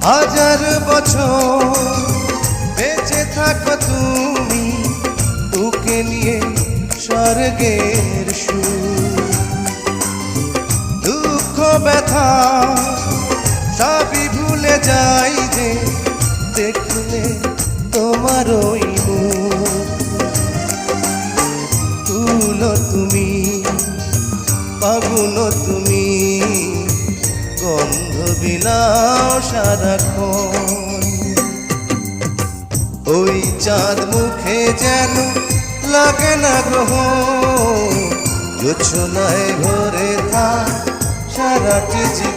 হাজার বছর বেঁচে থাকো তুমি, তোকে নিয়ে স্বর্গের সুর। দুঃখ ব্যথা সবই ভুলে যাই যে দেখলে তোমার ওই মুখ। তুলো তুমি, ফাগুন তুমি, গন্ধ বিলাও সারাক্ষণ। ওই চাঁদ মুখে যেন লাগে না গ্রহণ, জোছনায় ভরে থাক সারাটি জীবন।